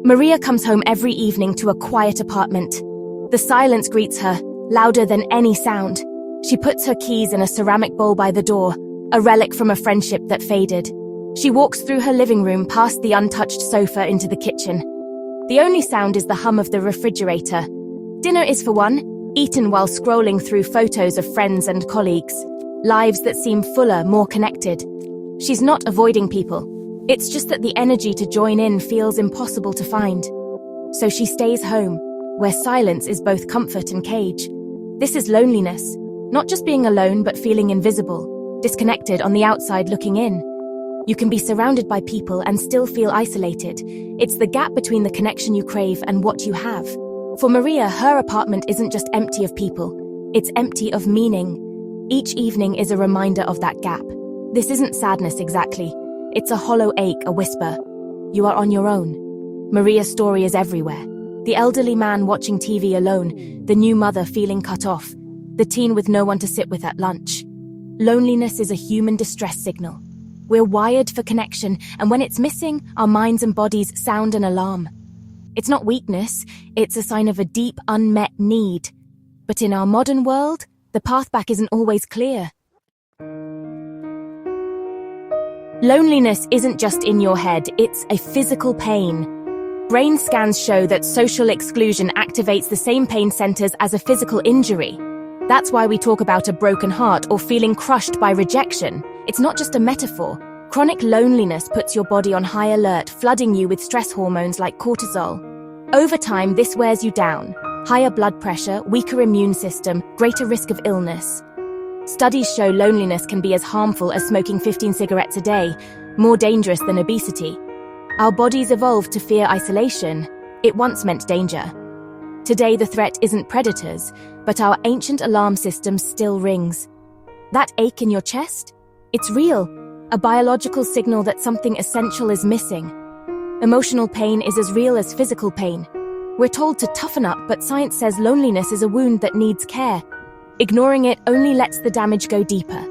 Maria comes home every evening to a quiet apartment. The silence greets her, louder than any sound. She puts her keys in a ceramic bowl by the door, a relic from a friendship that faded. She walks through her living room past the untouched sofa into the kitchen. The only sound is the hum of the refrigerator. Dinner is for one, eaten while scrolling through photos of friends and colleagues. Lives that seem fuller, more connected. She's not avoiding people. It's just that the energy to join in feels impossible to find. So she stays home, where silence is both comfort and cage. This is loneliness, not just being alone but feeling invisible, disconnected on the outside looking in. You can be surrounded by people and still feel isolated. It's the gap between the connection you crave and what you have. For Maria, her apartment isn't just empty of people, it's empty of meaning. Each evening is a reminder of that gap. This isn't sadness exactly. It's a hollow ache, a whisper. You are on your own. Maria's story is everywhere. The elderly man watching TV alone, the new mother feeling cut off, the teen with no one to sit with at lunch. Loneliness is a human distress signal. We're wired for connection, and when it's missing, our minds and bodies sound an alarm. It's not weakness, it's a sign of a deep, unmet need. But in our modern world, the path back isn't always clear. Loneliness isn't just in your head, it's a physical pain. Brain scans show that social exclusion activates the same pain centers as a physical injury. That's why we talk about a broken heart or feeling crushed by rejection. It's not just a metaphor. Chronic loneliness puts your body on high alert, flooding you with stress hormones like cortisol. Over time, this wears you down. Higher blood pressure, weaker immune system, greater risk of illness. Studies show loneliness can be as harmful as smoking 15 cigarettes a day, more dangerous than obesity. Our bodies evolved to fear isolation. It once meant danger. Today, the threat isn't predators, but our ancient alarm system still rings. That ache in your chest? It's real, a biological signal that something essential is missing. Emotional pain is as real as physical pain. We're told to toughen up, but science says loneliness is a wound that needs care. Ignoring it only lets the damage go deeper.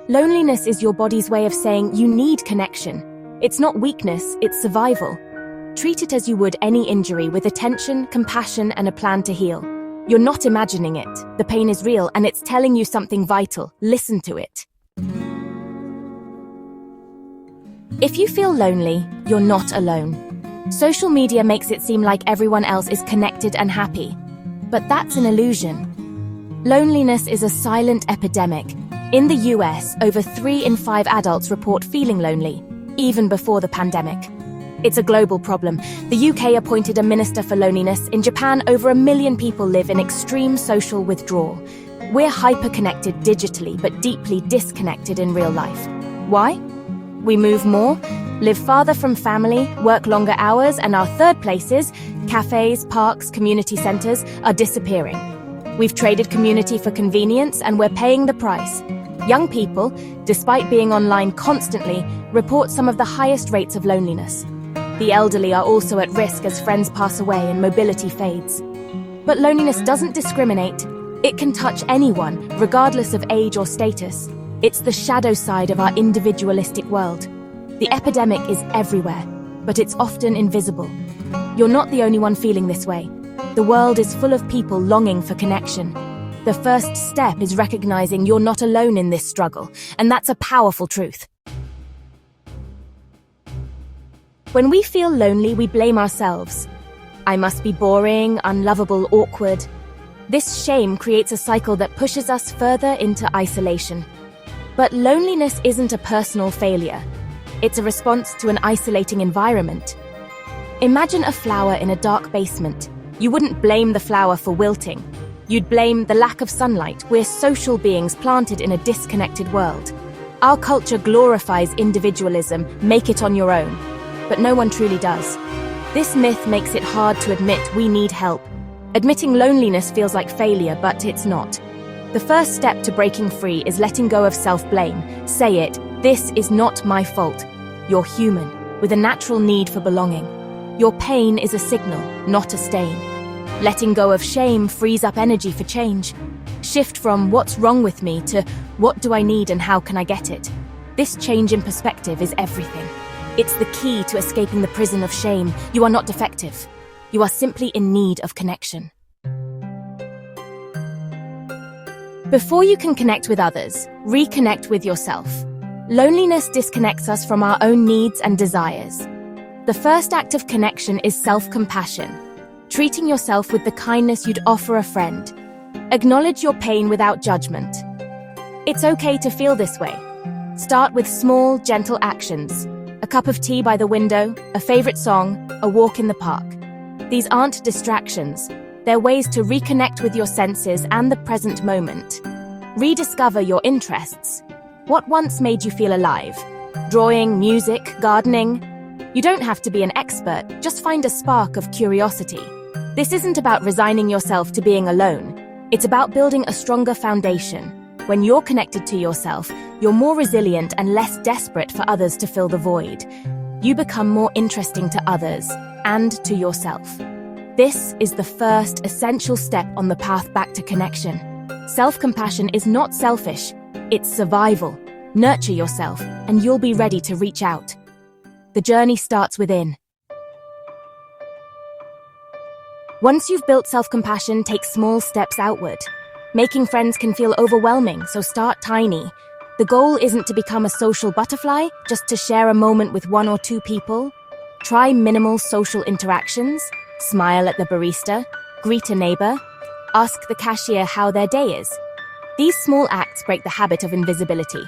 Loneliness is your body's way of saying you need connection. It's not weakness, it's survival. Treat it as you would any injury, with attention, compassion, and a plan to heal. You're not imagining it. The pain is real, and it's telling you something vital. Listen to it. If you feel lonely, you're not alone. Social media makes it seem like everyone else is connected and happy. But that's an illusion. Loneliness is a silent epidemic. In the US, over 3 in 5 adults report feeling lonely, even before the pandemic. It's a global problem. The UK appointed a minister for loneliness. In Japan, over 1 million people live in extreme social withdrawal. We're hyper-connected digitally, but deeply disconnected in real life. Why? We move more, live farther from family, work longer hours, and our third places, cafes, parks, community centers, are disappearing. We've traded community for convenience, and we're paying the price. Young people, despite being online constantly, report some of the highest rates of loneliness. The elderly are also at risk as friends pass away and mobility fades. But loneliness doesn't discriminate. It can touch anyone, regardless of age or status. It's the shadow side of our individualistic world. The epidemic is everywhere, but it's often invisible. You're not the only one feeling this way. The world is full of people longing for connection. The first step is recognizing you're not alone in this struggle, and that's a powerful truth. When we feel lonely, we blame ourselves. I must be boring, unlovable, awkward. This shame creates a cycle that pushes us further into isolation. But loneliness isn't a personal failure. It's a response to an isolating environment. Imagine a flower in a dark basement. You wouldn't blame the flower for wilting. You'd blame the lack of sunlight. We're social beings planted in a disconnected world. Our culture glorifies individualism, make it on your own. But no one truly does. This myth makes it hard to admit we need help. Admitting loneliness feels like failure, but it's not. The first step to breaking free is letting go of self-blame. Say it, this is not my fault. You're human, with a natural need for belonging. Your pain is a signal, not a stain. Letting go of shame frees up energy for change. Shift from what's wrong with me to what do I need and how can I get it. This change in perspective is everything. It's the key to escaping the prison of shame. You are not defective. You are simply in need of connection. Before you can connect with others, reconnect with yourself. Loneliness disconnects us from our own needs and desires. The first act of connection is self-compassion, treating yourself with the kindness you'd offer a friend. Acknowledge your pain without judgment. It's okay to feel this way. Start with small, gentle actions. A cup of tea by the window, a favorite song, a walk in the park. These aren't distractions. They're ways to reconnect with your senses and the present moment. Rediscover your interests. What once made you feel alive? Drawing, music, gardening? You don't have to be an expert, just find a spark of curiosity. This isn't about resigning yourself to being alone. It's about building a stronger foundation. When you're connected to yourself, you're more resilient and less desperate for others to fill the void. You become more interesting to others and to yourself. This is the first essential step on the path back to connection. Self-compassion is not selfish, it's survival. Nurture yourself, and you'll be ready to reach out. The journey starts within. Once you've built self-compassion, take small steps outward. Making friends can feel overwhelming, so start tiny. The goal isn't to become a social butterfly, just to share a moment with one or two people. Try minimal social interactions. Smile at the barista, greet a neighbor, ask the cashier how their day is. These small acts break the habit of invisibility.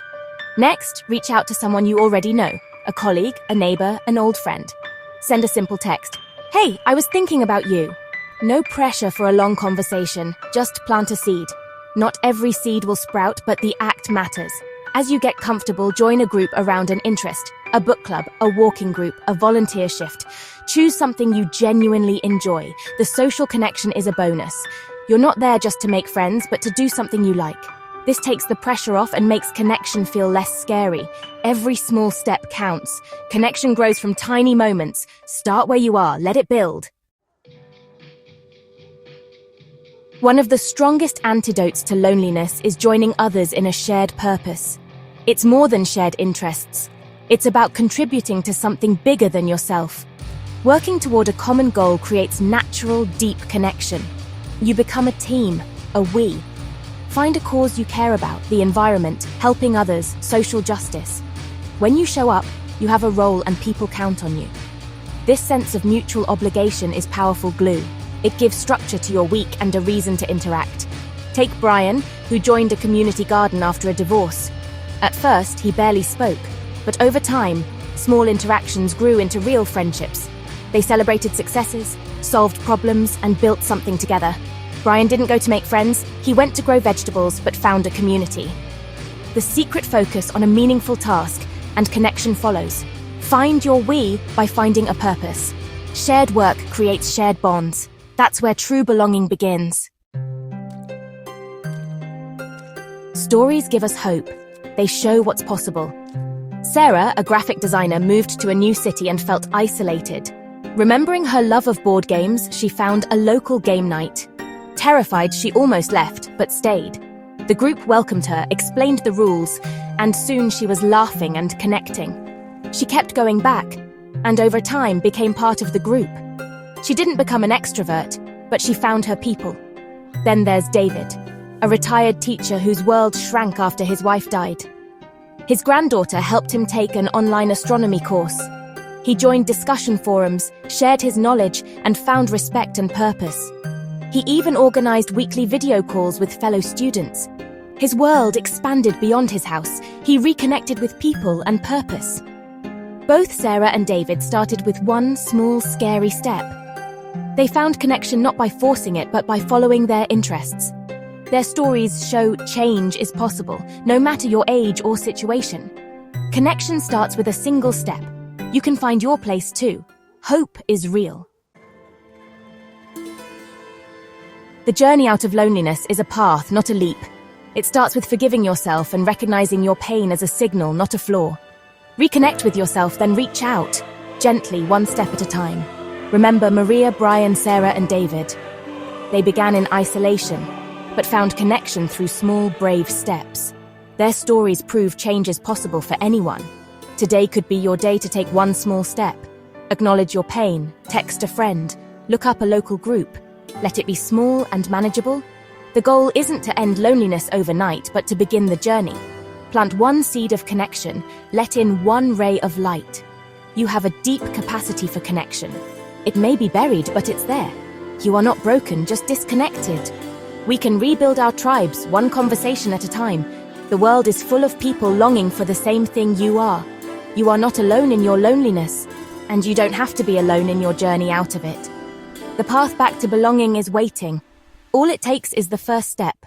Next, reach out to someone you already know, a colleague, a neighbor, an old friend. Send a simple text. Hey, I was thinking about you. No pressure for a long conversation, just plant a seed. Not every seed will sprout, but the act matters. As you get comfortable, join a group around an interest, a book club, a walking group, a volunteer shift. Choose something you genuinely enjoy. The social connection is a bonus. You're not there just to make friends, but to do something you like. This takes the pressure off and makes connection feel less scary. Every small step counts. Connection grows from tiny moments. Start where you are, let it build. One of the strongest antidotes to loneliness is joining others in a shared purpose. It's more than shared interests. It's about contributing to something bigger than yourself. Working toward a common goal creates natural, deep connection. You become a team, a we. Find a cause you care about, the environment, helping others, social justice. When you show up, you have a role and people count on you. This sense of mutual obligation is powerful glue. It gives structure to your week and a reason to interact. Take Brian, who joined a community garden after a divorce. At first, he barely spoke, but over time, small interactions grew into real friendships. They celebrated successes, solved problems, and built something together. Brian didn't go to make friends, he went to grow vegetables but found a community. The secret focus on a meaningful task, and connection follows. Find your we by finding a purpose. Shared work creates shared bonds. That's where true belonging begins. Stories give us hope. They show what's possible. Sarah, a graphic designer, moved to a new city and felt isolated. Remembering her love of board games, she found a local game night. Terrified, she almost left, but stayed. The group welcomed her, explained the rules, and soon she was laughing and connecting. She kept going back, and over time became part of the group. She didn't become an extrovert, but she found her people. Then there's David, a retired teacher whose world shrank after his wife died. His granddaughter helped him take an online astronomy course. He joined discussion forums, shared his knowledge, and found respect and purpose. He even organized weekly video calls with fellow students. His world expanded beyond his house. He reconnected with people and purpose. Both Sarah and David started with one small, scary step. They found connection not by forcing it, but by following their interests. Their stories show change is possible, no matter your age or situation. Connection starts with a single step. You can find your place too. Hope is real. The journey out of loneliness is a path, not a leap. It starts with forgiving yourself and recognizing your pain as a signal, not a flaw. Reconnect with yourself, then reach out, gently, one step at a time. Remember Maria, Brian, Sarah, and David. They began in isolation, but found connection through small, brave steps. Their stories prove change is possible for anyone. Today could be your day to take one small step. Acknowledge your pain, text a friend, look up a local group. Let it be small and manageable. The goal isn't to end loneliness overnight, but to begin the journey. Plant one seed of connection, let in one ray of light. You have a deep capacity for connection. It may be buried, but it's there. You are not broken, just disconnected. We can rebuild our tribes, one conversation at a time. The world is full of people longing for the same thing you are. You are not alone in your loneliness, and you don't have to be alone in your journey out of it. The path back to belonging is waiting. All it takes is the first step.